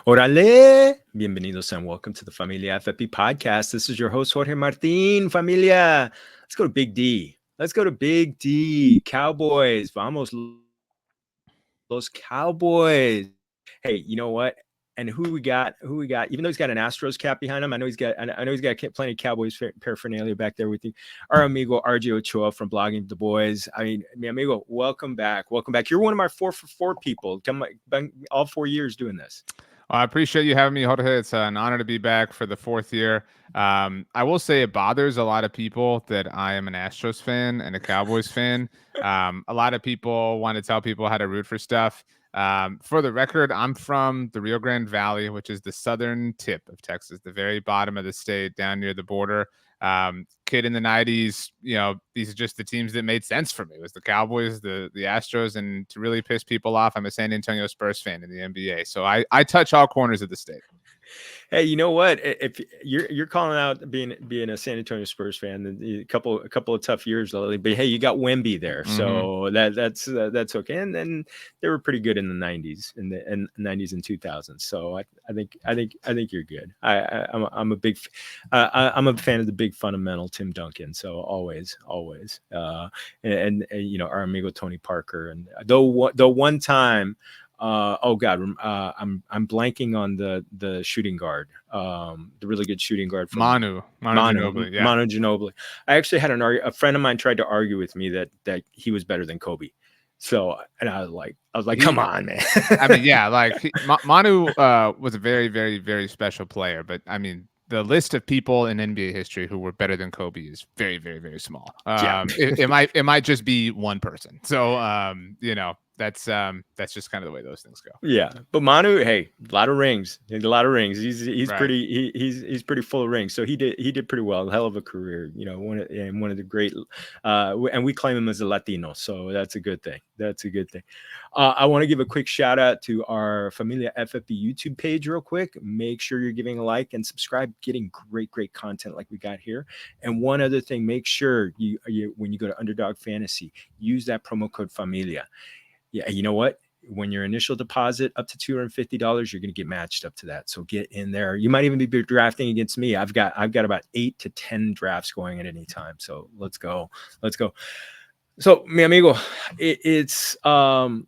Órale! Bienvenidos and welcome to the Familia FFB podcast. This is your host, Jorge Martin. Familia, let's go to Big D. Let's go to Big D. Cowboys. Vamos, los Cowboys. Hey, you know what? And who we got? Even though he's got an Astros cap behind him, I know he's got plenty of Cowboys paraphernalia back there with you. Our amigo RJ Ochoa from Blogging the Boys. I mean, mi amigo, welcome back. You're one of my 4 for 4 people. Been all 4 years doing this. Well, I appreciate you having me, Jorge. It's an honor to be back for the 4th year. I will say it bothers a lot of people that I am an Astros fan and a Cowboys fan. A lot of people want to tell people how to root for stuff. For the record, I'm from the Rio Grande Valley, which is the southern tip of Texas, the very bottom of the state, down near the border. Kid in the 90s, these are just the teams that made sense for me. It was the Cowboys, the Astros, and to really piss people off, I'm a San Antonio Spurs fan in the NBA. So I touch all corners of the state. Hey, you know what? If you're calling out being a San Antonio Spurs fan, a couple of tough years lately, but hey, you got Wemby there, so that's okay. And then they were pretty good in the '90s, in the 90s and 2000s. So I think you're good. I'm a big I'm a fan of the big fundamental Tim Duncan. So always, and our amigo Tony Parker. And though one time. I'm blanking on the shooting guard, the really good shooting guard from Manu Ginobili. Yeah. Manu Ginobili. I actually had a friend of mine tried to argue with me that he was better than Kobe. So, and I was like, come on, man. I mean, yeah, like Manu was a very, very, very special player, but I mean, the list of people in NBA history who were better than Kobe is very, very, very small. It might just be one person. So, that's just kind of the way those things go. Yeah, but Manu, hey, a lot of rings. He's right. He's pretty full of rings. So he did pretty well. Hell of a career. One of the great. And we claim him as a Latino, so that's a good thing. I want to give a quick shout out to our Familia FFB YouTube page real quick. Make sure you're giving a like and subscribe. Getting great content like we got here. And one other thing, make sure you when you go to Underdog Fantasy, use that promo code Familia. Yeah, you know what? When your initial deposit up to $250, you're going to get matched up to that. So get in there. You might even be drafting against me. I've got about 8 to 10 drafts going at any time. So let's go. So, mi amigo, it's always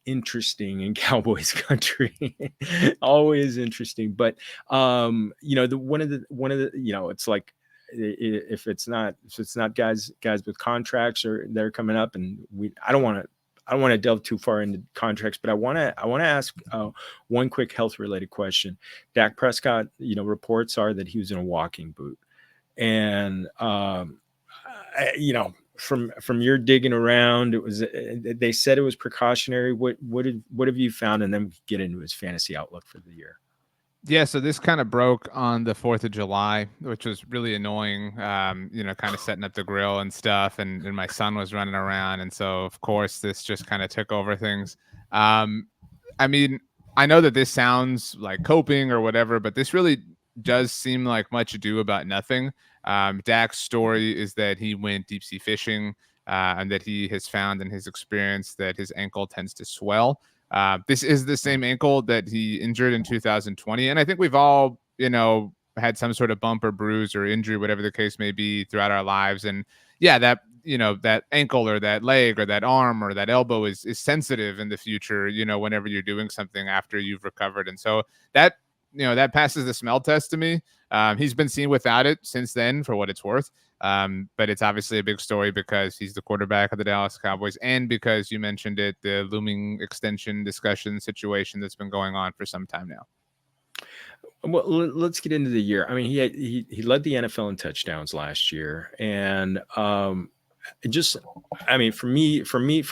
interesting in Cowboys country. Always interesting, but one of the it's like. If it's not guys with contracts or they're coming up, and I don't want to delve too far into contracts, but I want to ask one quick health related question. Dak Prescott, reports are that he was in a walking boot, and from your digging around, they said it was precautionary. What have you found? And then we get into his fantasy outlook for the year. Yeah, so this kind of broke on the 4th of July, which was really annoying, kind of setting up the grill and stuff, and my son was running around, and so, of course, this just kind of took over things. I mean, I know that this sounds like coping or whatever, but this really does seem like much ado about nothing. Dak's story is that he went deep-sea fishing, and that he has found in his experience that his ankle tends to swell. This is the same ankle that he injured in 2020. And I think we've all, had some sort of bump or bruise or injury, whatever the case may be, throughout our lives. And yeah, that ankle or that leg or that arm or that elbow is sensitive in the future, whenever you're doing something after you've recovered. And so that passes the smell test to me. He's been seen without it since then, for what it's worth. But it's obviously a big story because he's the quarterback of the Dallas Cowboys, and because you mentioned it, the looming extension discussion situation that's been going on for some time now. Well, let's get into the year. I mean, he led the NFL in touchdowns last year, and from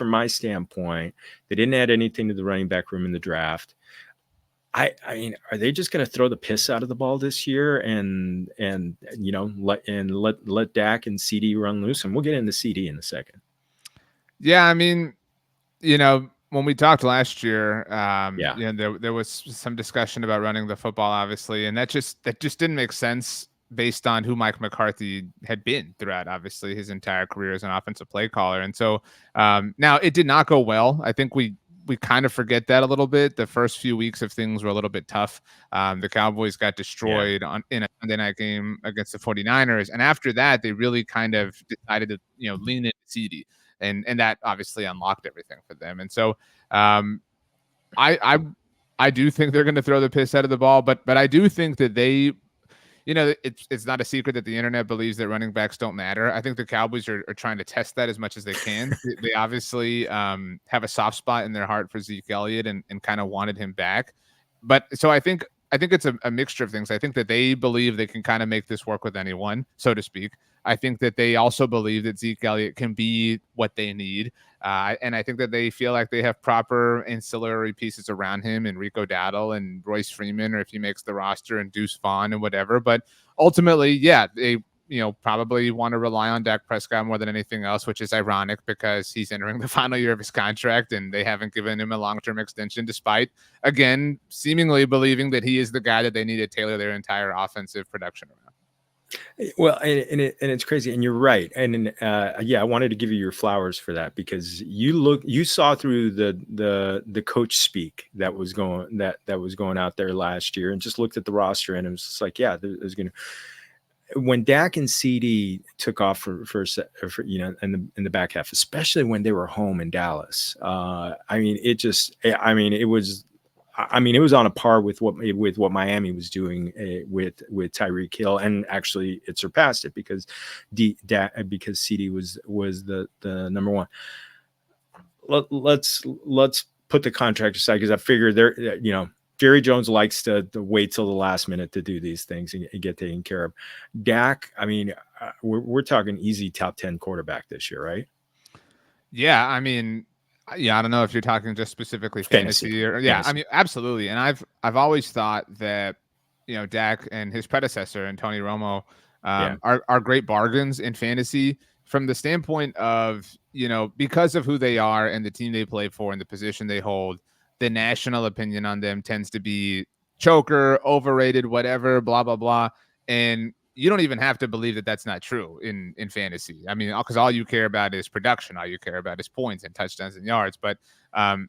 my standpoint, they didn't add anything to the running back room in the draft. I mean, are they just going to throw the piss out of the ball this year and let Dak and CeeDee run loose? And we'll get into CeeDee in a second. Yeah, I mean, when we talked last year, there was some discussion about running the football, obviously, and that just didn't make sense based on who Mike McCarthy had been throughout, obviously, his entire career as an offensive play caller. And so now it did not go well. I think we we kind of forget that a little bit. The first few weeks of things were a little bit tough. The Cowboys got destroyed in a Sunday night game against the 49ers. And after that, they really kind of decided to, lean into CeeDee. And that obviously unlocked everything for them. And so I do think they're going to throw the piss out of the ball, but I do think that they, it's not a secret that the internet believes that running backs don't matter. I think the Cowboys are trying to test that as much as they can. They obviously have a soft spot in their heart for Zeke Elliott and kind of wanted him back. But so I think it's a mixture of things. I think that they believe they can kind of make this work with anyone, so to speak. I think that they also believe that Zeke Elliott can be what they need. And I think that they feel like they have proper ancillary pieces around him and Rico Dowdle and Royce Freeman, or if he makes the roster, and Deuce Vaughn and whatever. But ultimately, yeah, they probably want to rely on Dak Prescott more than anything else, which is ironic because he's entering the final year of his contract and they haven't given him a long-term extension, despite, again, seemingly believing that he is the guy that they need to tailor their entire offensive production around. Well, and it's crazy, and you're right. And I wanted to give you your flowers for that, because you saw through the coach speak that was going out there last year, and just looked at the roster, and it was just like, yeah, there's going to. When Dak and CeeDee took off for in the back half, especially when they were home in Dallas, it was on a par with what Miami was doing with Tyreek Hill, and actually it surpassed it because CeeDee was the number one. Let's put the contract aside, because I figure Jerry Jones likes to wait till the last minute to do these things and get taken care of. Dak, we're talking easy top 10 quarterback this year, right? Yeah, I don't know if you're talking just specifically fantasy or fantasy. Absolutely. And I've always thought that, Dak and his predecessor and Tony Romo are great bargains in fantasy from the standpoint of, because of who they are and the team they play for and the position they hold. The national opinion on them tends to be choker, overrated, whatever, blah, blah, blah. And you don't even have to believe that that's not true in fantasy. Because all you care about is production. All you care about is points and touchdowns and yards. But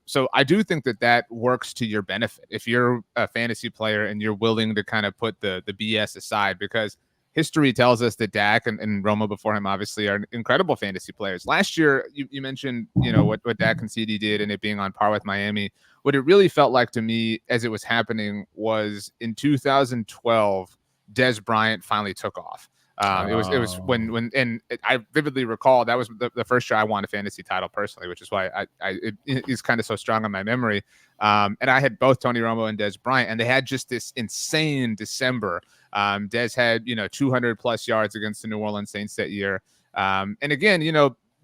so I do think that works to your benefit if you're a fantasy player and you're willing to kind of put the BS aside, because history tells us that Dak and Romo before him obviously are incredible fantasy players. Last year, you mentioned, what Dak and CeeDee did and it being on par with Miami. What it really felt like to me as it was happening was in 2012, Dez Bryant finally took off. It was when I vividly recall that was the first year I won a fantasy title personally, which is why it is kind of so strong in my memory. And I had both Tony Romo and Dez Bryant, and they had just this insane December. Dez had 200 plus yards against the New Orleans Saints that year. And again,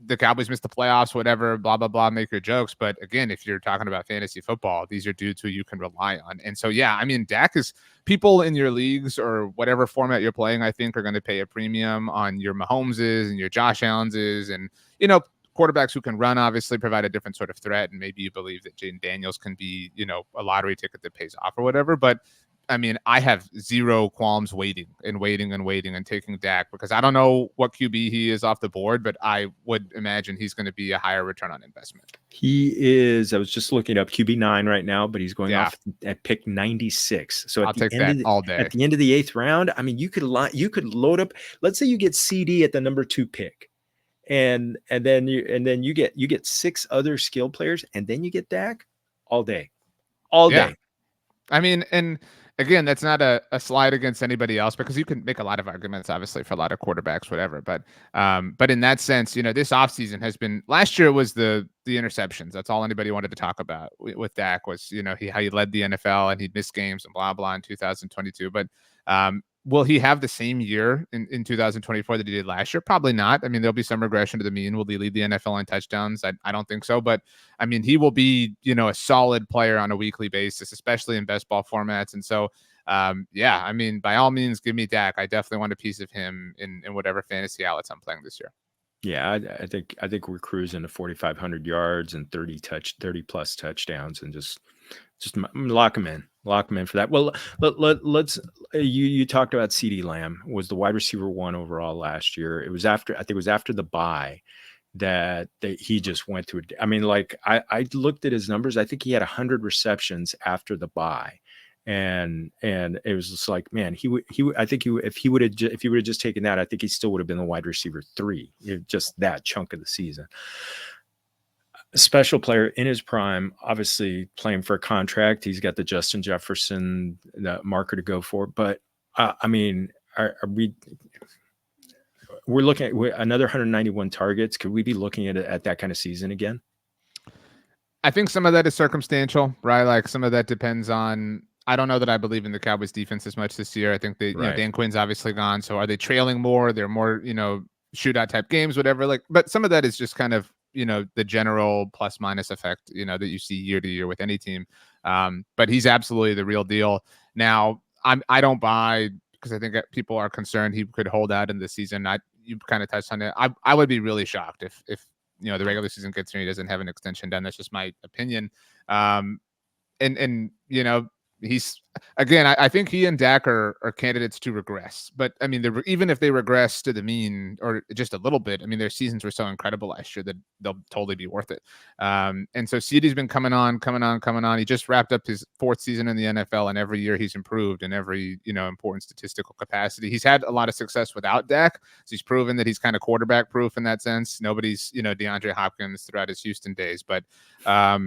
the Cowboys missed the playoffs, whatever, blah, blah, blah, make your jokes. But again, if you're talking about fantasy football, these are dudes who you can rely on. And so, yeah, Dak is people in your leagues or whatever format you're playing, I think are going to pay a premium on your Mahomeses and your Josh Allenses and, quarterbacks who can run obviously provide a different sort of threat. And maybe you believe that Jaden Daniels can be, a lottery ticket that pays off or whatever. But I have zero qualms waiting and taking Dak, because I don't know what QB he is off the board, but I would imagine he's going to be a higher return on investment. He is, I was just looking up QB9 right now, but he's going off at pick 96. So I'll take that all day. At the end of the 8th round, you could load up. Let's say you get CeeDee at the number 2 pick. And then you get 6 other skill players, and then you get Dak all day. And again, that's not a slide against anybody else, because you can make a lot of arguments, obviously, for a lot of quarterbacks, whatever. But in that sense, this offseason has been, last year was the interceptions. That's all anybody wanted to talk about with Dak was, how he led the NFL and he'd missed games and blah, blah in 2022. But will he have the same year in 2024 that he did last year? Probably not. There'll be some regression to the mean. Will he lead the NFL in touchdowns? I don't think so. But, he will be, a solid player on a weekly basis, especially in best ball formats. And so, by all means, give me Dak. I definitely want a piece of him in whatever fantasy outlets I'm playing this year. Yeah, I think we're cruising to 4,500 yards and 30 plus touchdowns, and just lock him in for that. Well, let's you talked about CeeDee Lamb was the wide receiver 1 overall last year. It was after the bye, that he just went through. I mean, like I looked at his numbers. I think he had 100 receptions after the bye. And it was just like, man, I think if he would have just taken that, I think he still would have been the wide receiver 3, just that chunk of the season. A special player in his prime, obviously playing for a contract. He's got the Justin Jefferson marker to go for. But I mean, we're looking at another 191 targets. Could we be looking at that kind of season again? I think some of that is circumstantial, right? Like some of that depends on. I don't know that I believe in the Cowboys defense as much this year. I think you know, Dan Quinn's obviously gone. So are they trailing more? They're more, you know, shootout type games, whatever. Like, but some of that is just kind of, you know, the general plus minus effect, you know, that you see year to year with any team. But he's absolutely the real deal. Now, I don't buy, because I think people are concerned he could hold out in the season. You kind of touched on it. I would be really shocked if you know the regular season gets here, he doesn't have an extension done. That's just my opinion. And you know, he's again, I think he and Dak are candidates to regress. But I mean, even if they regress to the mean or just a little bit, I mean, their seasons were so incredible last year that they'll totally be worth it. And so CeeDee's been coming on. He just wrapped up his 4th season in the NFL, and every year he's improved in every, you know, important statistical capacity. He's had a lot of success without Dak, so he's proven that he's kind of quarterback proof in that sense. Nobody's, you know, DeAndre Hopkins throughout his Houston days, but I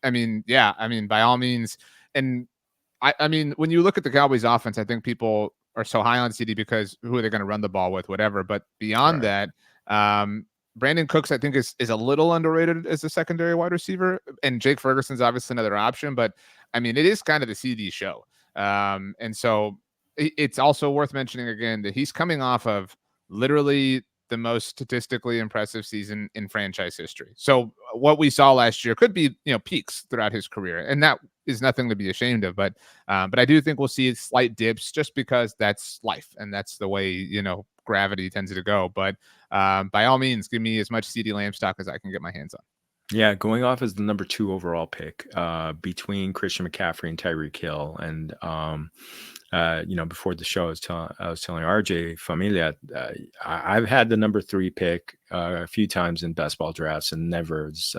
mean, yeah, I mean, by all means, and I mean, when you look at the Cowboys offense, I think people are so high on CeeDee because who are they going to run the ball with, whatever. But beyond that, Brandon Cooks, I think, is a little underrated as a secondary wide receiver. And Jake Ferguson's obviously another option. But, I mean, it is kind of the CeeDee show. And so it's also worth mentioning, again, that he's coming off of literally the most statistically impressive season in franchise history. So what we saw last year could be, you know, peaks throughout his career, and that is nothing to be ashamed of. But I do think we'll see slight dips just because that's life and that's the way, you know, gravity tends to go. But by all means, give me as much CeeDee Lamb stock as I can get my hands on. Yeah, going off as the number 2 overall pick between Christian McCaffrey and Tyreek Hill. And, you know, before the show, I was telling RJ Familia, I've had the number 3 pick a few times in best ball drafts, and never has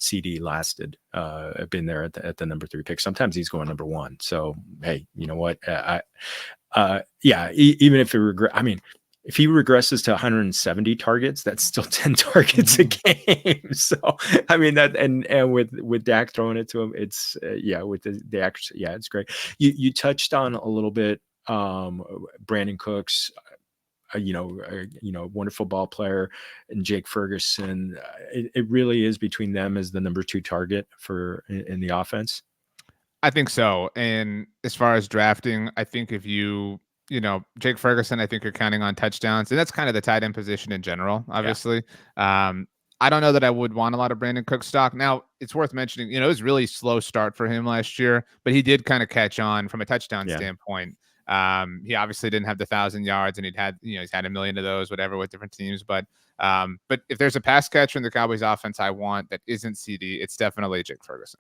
CeeDee lasted. I've been there at the number 3 pick. Sometimes he's going number 1. So, hey, you know what? Yeah, even if I mean, if he regresses to 170 targets, that's still 10 targets a game. So, I mean, that and with Dak throwing it to him, it's yeah, with the action, yeah, it's great. You touched on a little bit Brandon Cooks, you know, wonderful ball player, and Jake Ferguson. It really is between them as the number 2 target in the offense. I think so. And as far as drafting, I think if you know, Jake Ferguson, I think you're counting on touchdowns, and that's kind of the tight end position in general, obviously. Yeah. I don't know that I would want a lot of Brandon Cook stock. Now, it's worth mentioning, you know, it was really slow start for him last year, but he did kind of catch on from a touchdown standpoint. He obviously didn't have the 1,000 yards, and he's had a million of those, whatever, with different teams. But if there's a pass catcher in the Cowboys offense I want that isn't CeeDee, it's definitely Jake Ferguson.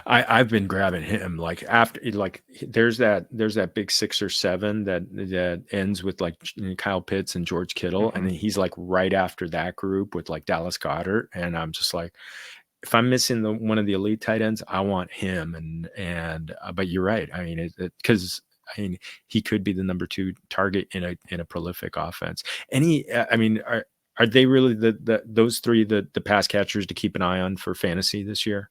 I've been grabbing him like after, like there's that big 6 or 7 that ends with like Kyle Pitts and George Kittle. Mm-hmm. And then he's like right after that group with like Dallas Goedert. And I'm just like, if I'm missing one of the elite tight ends, I want him. But you're right. I mean, because I mean, he could be the number 2 target in a prolific offense. I mean, are they really those 3 the pass catchers to keep an eye on for fantasy this year?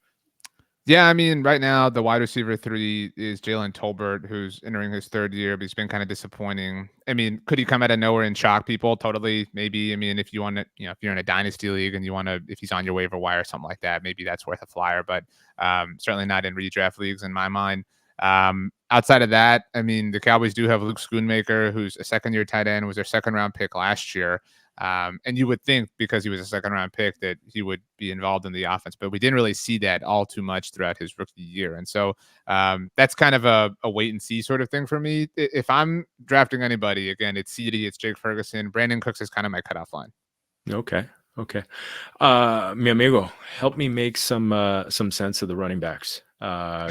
Yeah, I mean, right now the wide receiver 3 is Jalen Tolbert, who's entering his 3rd year, but he's been kind of disappointing. I mean, could he come out of nowhere and shock people? Totally, maybe. I mean, if you want to, you know, if you're in a dynasty league and you want to, if he's on your waiver wire or something like that, maybe that's worth a flyer. But certainly not in redraft leagues in my mind. Outside of that, I mean, the Cowboys do have Luke Schoonmaker, who's a 2nd-year tight end, was their 2nd-round pick last year. And you would think because he was a 2nd-round pick that he would be involved in the offense, but we didn't really see that all too much throughout his rookie year. And so that's kind of a wait and see sort of thing for me. If I'm drafting anybody, again, it's CeeDee, it's Jake Ferguson. Brandon Cooks is kind of my cutoff line. Okay. Mi amigo, help me make some sense of the running backs.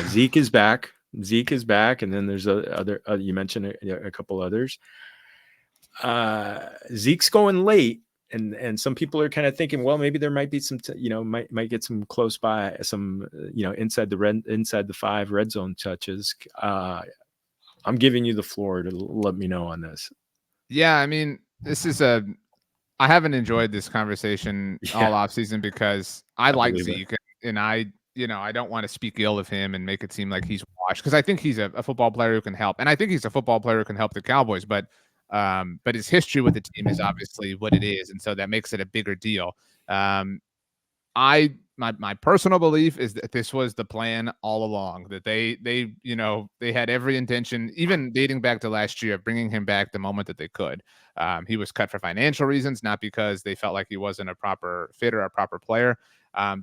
Zeke is back. And then there's other you mentioned a couple others. Zeke's going late, and some people are kind of thinking, well, maybe there might be some, might get some close by, some, inside the 5 red zone touches. I'm giving you the floor to let me know on this. Yeah, I mean, I haven't enjoyed this conversation all offseason because I like Zeke, and I don't want to speak ill of him and make it seem like he's washed, because I think he's a football player who can help, and I think he's a football player who can help the Cowboys, but his history with the team is obviously what it is, and so that makes it a bigger deal. My personal belief is that this was the plan all along, that they had every intention, even dating back to last year, of bringing him back the moment that they could. He was cut for financial reasons, not because they felt like he wasn't a proper fit or a proper player.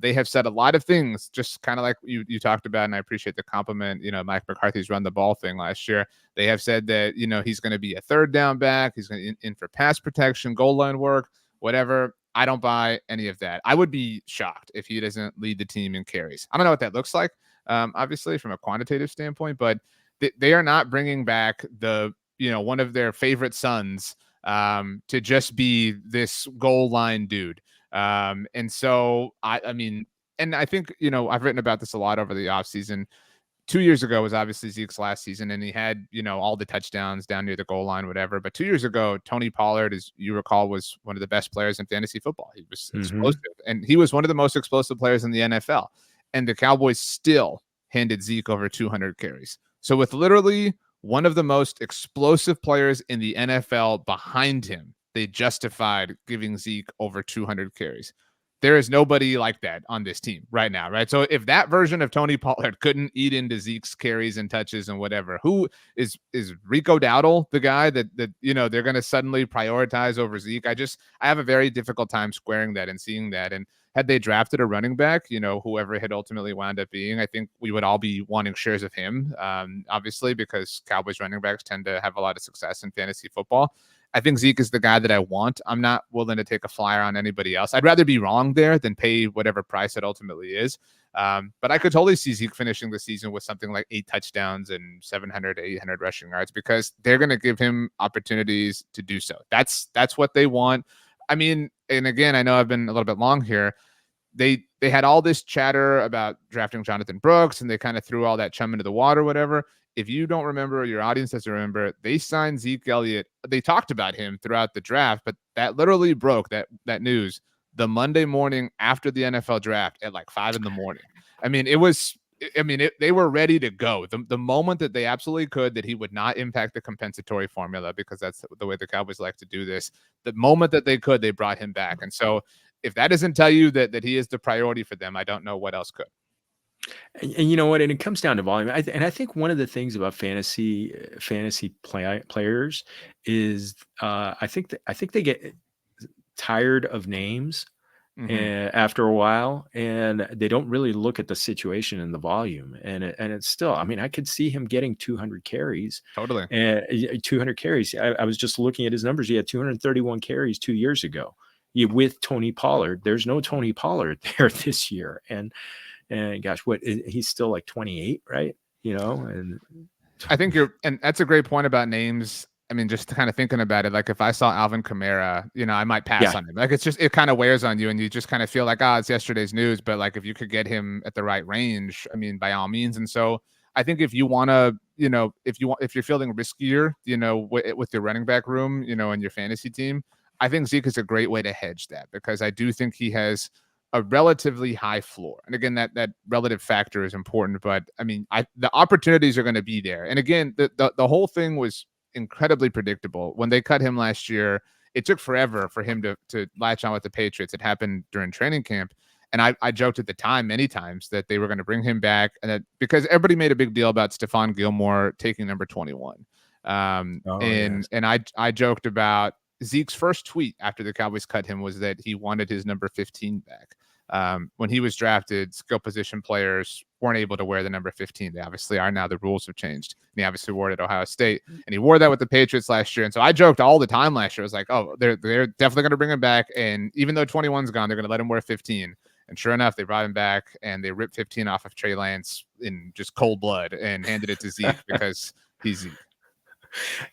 They have said a lot of things, just kind of like you talked about, and I appreciate the compliment. Mike McCarthy's run the ball thing last year. They have said that he's going to be a third down back. He's going to in for pass protection, goal line work, whatever. I don't buy any of that. I would be shocked if he doesn't lead the team in carries. I don't know what that looks like, obviously, from a quantitative standpoint, but they are not bringing back one of their favorite sons to just be this goal line dude. And so, I mean, and I think, I've written about this a lot over the offseason. 2 years ago was obviously Zeke's last season, and he had, all the touchdowns down near the goal line, whatever. But 2 years ago, Tony Pollard, as you recall, was one of the best players in fantasy football. He was explosive, and he was one of the most explosive players in the NFL. And the Cowboys still handed Zeke over 200 carries. So with literally one of the most explosive players in the NFL behind him, they justified giving Zeke over 200 carries. There is nobody like that on this team right now, right? So if that version of Tony Pollard couldn't eat into Zeke's carries and touches and whatever, who is Rico Dowdle, the guy that they're going to suddenly prioritize over Zeke? I have a very difficult time squaring that and seeing that. And had they drafted a running back, whoever it had ultimately wound up being, I think we would all be wanting shares of him, obviously, because Cowboys running backs tend to have a lot of success in fantasy football. I think Zeke is the guy that I want. I'm not willing to take a flyer on anybody else. I'd rather be wrong there than pay whatever price it ultimately is. But I could totally see Zeke finishing the season with something like 8 touchdowns and 700 to 800 rushing yards, because they're going to give him opportunities to do so. That's what they want. I mean, and again, I know I've been a little bit long here. They had all this chatter about drafting Jonathan Brooks, and they kind of threw all that chum into the water, whatever. If you don't remember, your audience doesn't remember, they signed Zeke Elliott. They talked about him throughout the draft, but that literally broke that news the Monday morning after the NFL draft at like 5 a.m. I mean, they were ready to go. The moment that they absolutely could, that he would not impact the compensatory formula, because that's the way the Cowboys like to do this. The moment that they could, they brought him back. And so if that doesn't tell you that he is the priority for them, I don't know what else could. And you know what? And it comes down to volume. I think one of the things about fantasy players is I think they get tired of names after a while, and they don't really look at the situation and the volume. And it's still, I mean, I could see him getting 200 carries. Totally. 200 carries. I was just looking at his numbers. He had 231 carries 2 years ago. With Tony Pollard. There's no Tony Pollard there this year. And gosh, he's still like 28, right? And I think and that's a great point about names. I mean, just kind of thinking about it, like if I saw Alvin Kamara, I might pass on him. Like it kind of wears on you, and you just kind of feel like, it's yesterday's news. But like if you could get him at the right range, I mean, by all means. And so I think if you want to, if you're feeling riskier, with your running back room, in your fantasy team, I think Zeke is a great way to hedge that, because I do think he has a relatively high floor. And again, that relative factor is important, but I mean, the opportunities are going to be there. And again, the whole thing was incredibly predictable. When they cut him last year, it took forever for him to latch on with the Patriots. It happened during training camp. And I joked at the time many times that they were going to bring him back, and that because everybody made a big deal about Stephon Gilmore taking number 21. And I joked about Zeke's first tweet after the Cowboys cut him was that he wanted his number 15 back. When he was drafted, skill position players weren't able to wear the number 15. They obviously are now. The rules have changed. And he obviously wore it at Ohio State, and he wore that with the Patriots last year. And so I joked all the time last year. I was like, they're definitely going to bring him back. And even though 21's gone, they're going to let him wear 15. And sure enough, they brought him back, and they ripped 15 off of Trey Lance in just cold blood and handed it to Zeke because he's Zeke.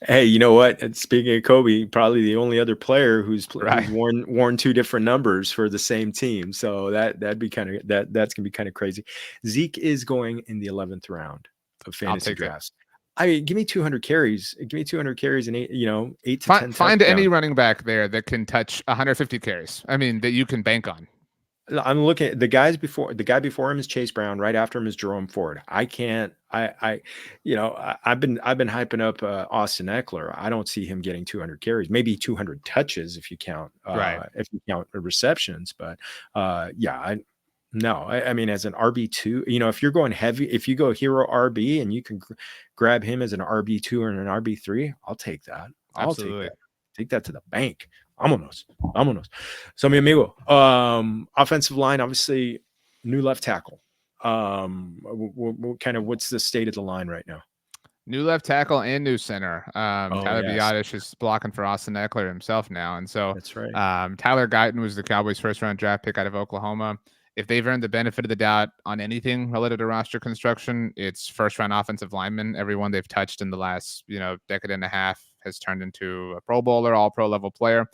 Hey, you know what? And speaking of Kobe, probably the only other player who's Right. worn two different numbers for the same team. So that'd be kind of that's gonna be kind of crazy. Zeke is going in the 11th round of I'll fantasy take it. drafts. I mean, give me 200 carries. Give me 200 carries and 8 to 10 Find any touchdowns. running back there that can touch 150 carries. I mean, that you can bank on. I'm looking at the guy before him is Chase Brown. Right after him is Jerome Ford. I can't. I've been hyping up Austin Eckler. I don't see him getting 200 carries, maybe 200 touches if you count Right. receptions. But yeah, I mean, as an RB2, if you're going heavy, if you go hero RB and you can grab him as an RB2 or an RB3, I'll take that. I'll take Absolutely. that. Take that to the bank. Vámonos. So, mi amigo, offensive line, obviously, new left tackle. What's the state of the line right now? New left tackle and new center. Oh, Tyler yes. Biadasz is blocking for Austin Eckler himself now. And so That's right. Tyler Guyton was the Cowboys' first-round draft pick out of Oklahoma. If they've earned the benefit of the doubt on anything related to roster construction, it's first-round offensive linemen. Everyone they've touched in the last decade and a half has turned into a Pro Bowler, all-pro level player.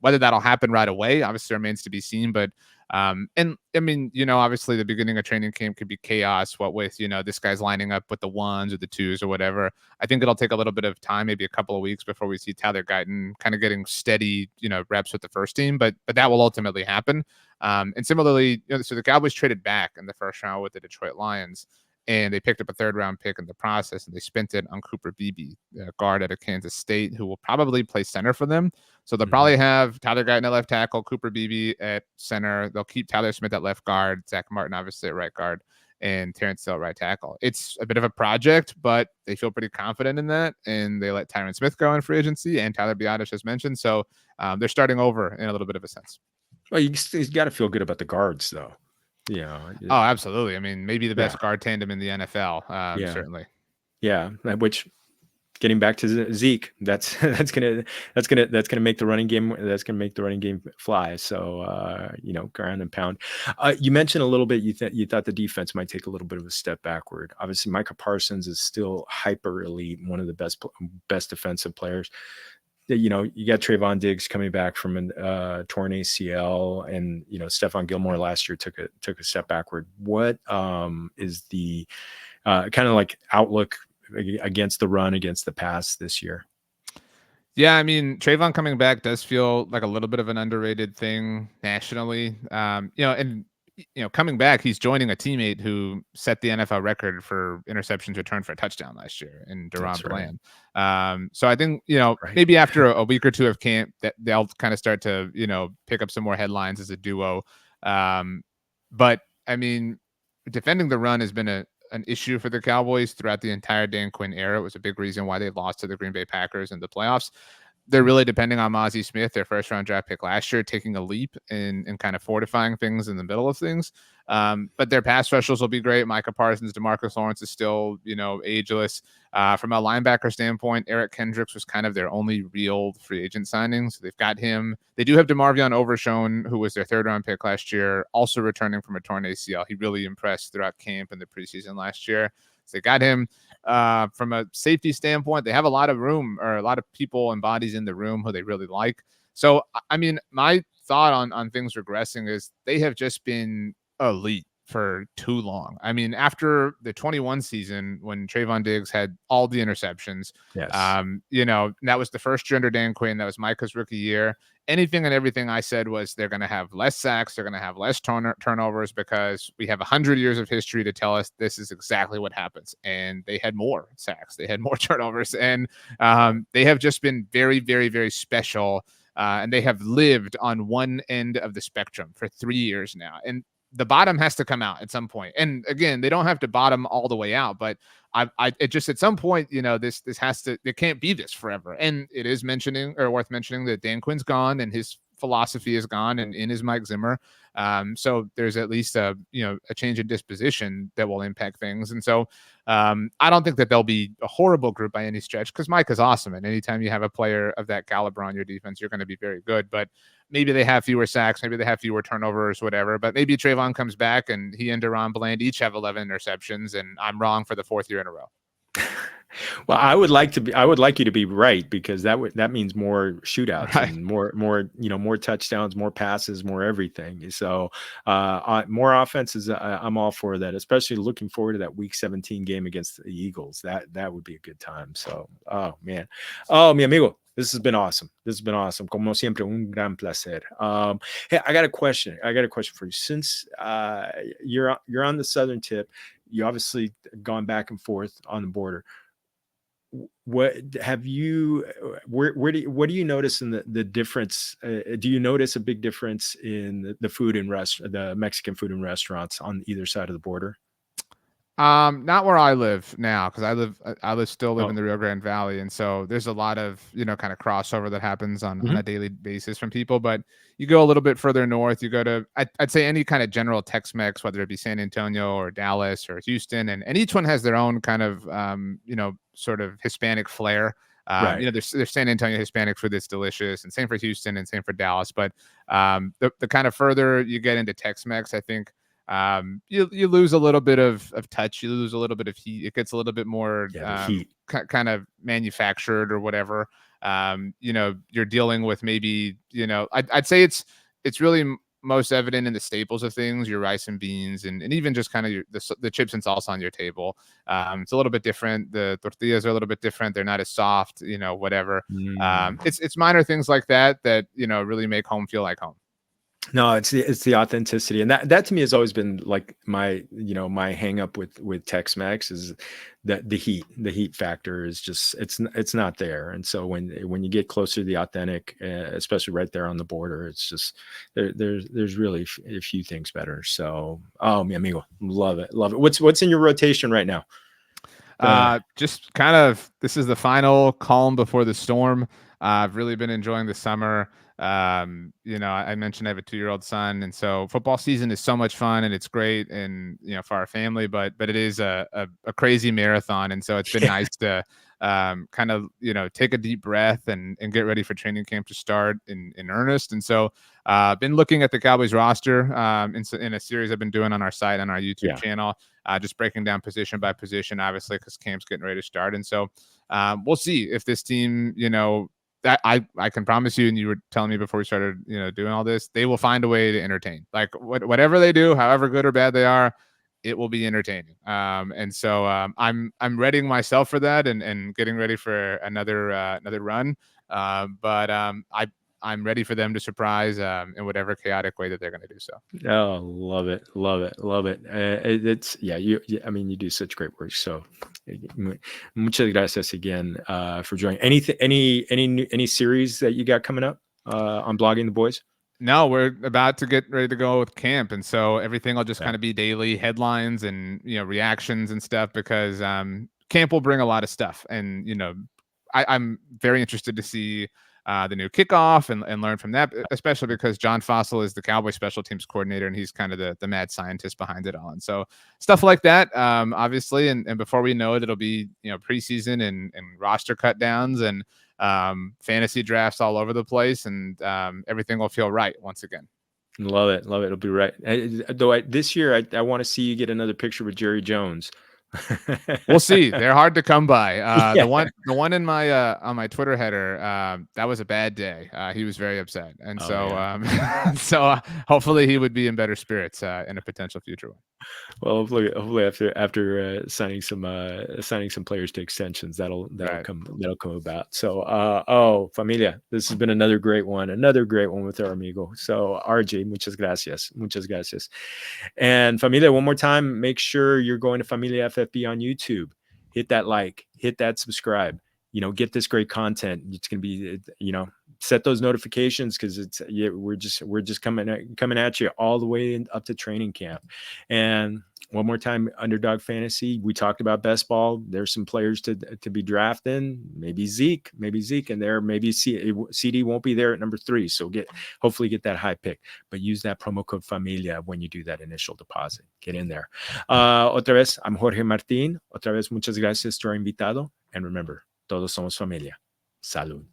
Whether that'll happen right away obviously remains to be seen, but and I mean, obviously the beginning of training camp could be chaos, what with, this guy's lining up with the ones or the twos or whatever. I think it'll take a little bit of time, maybe a couple of weeks before we see Tyler Guyton kind of getting steady, reps with the first team, but that will ultimately happen. And similarly, so the Cowboys traded back in the first round with the Detroit Lions, and they picked up a third-round pick in the process, and they spent it on Cooper Beebe, a guard out of Kansas State, who will probably play center for them. So they'll probably have Tyler Guyton at left tackle, Cooper Beebe at center. They'll keep Tyler Smith at left guard, Zach Martin obviously at right guard, and Terrence Hill at right tackle. It's a bit of a project, but they feel pretty confident in that, and they let Tyron Smith go in free agency, and Tyler Biadasz as mentioned. So they're starting over in a little bit of a sense. Well, he's got to feel good about the guards, though. Yeah. Oh, absolutely. I mean, maybe the best guard tandem in the NFL, certainly. Yeah, which getting back to Zeke, that's gonna make the running game fly. So ground and pound. You mentioned a little bit. You thought the defense might take a little bit of a step backward. Obviously, Micah Parsons is still hyper elite, one of the best defensive players. You got Trayvon Diggs coming back from a torn ACL, and Stephon Gilmore last year took a step backward. What is the kind of like outlook against the run, against the pass this year? Yeah, I mean, Trayvon coming back does feel like a little bit of an underrated thing nationally. Coming back, he's joining a teammate who set the NFL record for interceptions returned for a touchdown last year in Deron Bland. So I think, maybe after a week or two of camp, that they'll kind of start to, pick up some more headlines as a duo. But I mean, defending the run has been an issue for the Cowboys throughout the entire Dan Quinn era. It was a big reason why they lost to the Green Bay Packers in the playoffs. They're really depending on Mozzie Smith, their first-round draft pick last year, taking a leap and kind of fortifying things in the middle of things. But their pass rushers will be great. Micah Parsons, DeMarcus Lawrence is still, ageless. From a linebacker standpoint, Eric Kendricks was kind of their only real free agent signing. So they've got him. They do have DeMarvion Overshown, who was their third-round pick last year, also returning from a torn ACL. He really impressed throughout camp and the preseason last year. So they got him. From a safety standpoint, they have a lot of room, or a lot of people and bodies in the room who they really like. So, I mean, my thought on things regressing is they have just been elite for too long. I mean, after the 21 season when Trayvon Diggs had all the interceptions, Yes. that was the first year under Dan Quinn. That was Micah's rookie year. Anything and everything I said was they're going to have less sacks. They're going to have less turnovers because we have 100 years of history to tell us this is exactly what happens. And they had more sacks. They had more turnovers. And they have just been very, very, very special. And they have lived on one end of the spectrum for 3 years now. And the bottom has to come out at some point. And again, they don't have to bottom all the way out, but it just at some point, this has to, it can't be this forever. And it is worth mentioning that Dan Quinn's gone and his philosophy is gone, and in is Mike Zimmer. So there's at least a change in disposition that will impact things. And so I don't think that they'll be a horrible group by any stretch, because Mike is awesome. And anytime you have a player of that caliber on your defense, you're going to be very good. But maybe they have fewer sacks, maybe they have fewer turnovers, whatever. But maybe Trayvon comes back and he and Deron Bland each have 11 interceptions, and I'm wrong for the fourth year in a row. Well, I would like you to be right, because that means more shootouts, Right. and more more touchdowns, more passes, more everything. So more offenses. I'm all for that, especially looking forward to that Week 17 game against the Eagles. That would be a good time. So, oh man, oh mi amigo, this has been awesome. This has been awesome. Como siempre, un gran placer. Hey, I got a question. For you. Since you're on the southern tip, you obviously gone back and forth on the border. What have you what do you notice in the difference? Do you notice a big difference in the food and the Mexican food and restaurants on either side of the border? Not where I live now, because I still live in Oh, the Rio Grande Valley, and so there's a lot of kind of crossover that happens on a mhm. daily basis from people. But you go a little bit further north, you go to I'd say any kind of general Tex-Mex, whether it be San Antonio or Dallas or Houston, and each one has their own kind of sort of Hispanic flair. Right. There's San Antonio Hispanic food that's delicious, and same for Houston and same for Dallas. But the kind of further you get into Tex-Mex, I think you lose a little bit of touch, you lose a little bit of heat, it gets a little bit more Yeah, the heat. kind of manufactured or whatever. You're dealing with maybe I'd say it's really most evident in the staples of things, your rice and beans, and even just kind of the chips and salsa on your table. It's a little bit different, the tortillas are a little bit different, they're not as soft, whatever. Mm. It's minor things like that really make home feel like home. No, it's the authenticity, and that to me has always been like my hang up with Tex-Mex is that the heat factor is just it's not there. And so when you get closer to the authentic, especially right there on the border, it's just there's really a few things better. So, oh mi amigo, love it, love it. What's in your rotation right now? Just kind of, this is the final calm before the storm. I've really been enjoying the summer. I mentioned I have a 2-year-old son, and so football season is so much fun and it's great, and for our family, but it is a crazy marathon, and so it's been Yeah, nice to kind of take a deep breath and get ready for training camp to start in earnest. And so been looking at the Cowboys roster in a series I've been doing on our site, on our YouTube yeah. channel, just breaking down position by position, obviously, because camp's getting ready to start. And so we'll see if this team, that I can promise you, and you were telling me before we started, doing all this, they will find a way to entertain. Like whatever they do, however good or bad they are, it will be entertaining. And so I'm readying myself for that, and getting ready for another run. But I'm ready for them to surprise in whatever chaotic way that they're going to do so. Oh, love it, love it, love it. It's yeah, I mean, you do such great work. So, muchas gracias again for joining. Anything, any series that you got coming up on blogging the boys? No, we're about to get ready to go with camp, and so everything will just Yeah, kind of be daily headlines and reactions and stuff, because camp will bring a lot of stuff. And I'm very interested to see the new kickoff and learn from that, especially because John Fossil is the Cowboy special teams coordinator, and he's kind of the mad scientist behind it all. And so stuff like that, obviously, and before we know it, it'll be preseason and roster cut downs and fantasy drafts all over the place, and everything will feel right once again. love it, love it. It'll be right. Though this year, I want to see you get another picture with Jerry Jones. We'll see. They're hard to come by. Yeah. The one in my on my Twitter header, that was a bad day. He was very upset, and Oh so yeah. hopefully he would be in better spirits in a potential future one. Well, hopefully after signing some players to extensions, Right. that'll come about. So, oh, familia, this has been another great one with our amigo. So, RJ, muchas gracias. And familia, one more time, make sure you're going to Familia FFB on YouTube. Hit that like, hit that subscribe. Get this great content. It's gonna be, set those notifications, because we're just coming at you all the way up to training camp. And one more time, Underdog Fantasy, we talked about best ball. There's some players to be drafting. Maybe Zeke, and there maybe CD won't be there at number 3. So hopefully get that high pick, but use that promo code Familia when you do that initial deposit. Get in there. Otra vez, I'm Jorge Martin. Otra vez, muchas gracias to our invitado. And remember, todos somos familia. Salud.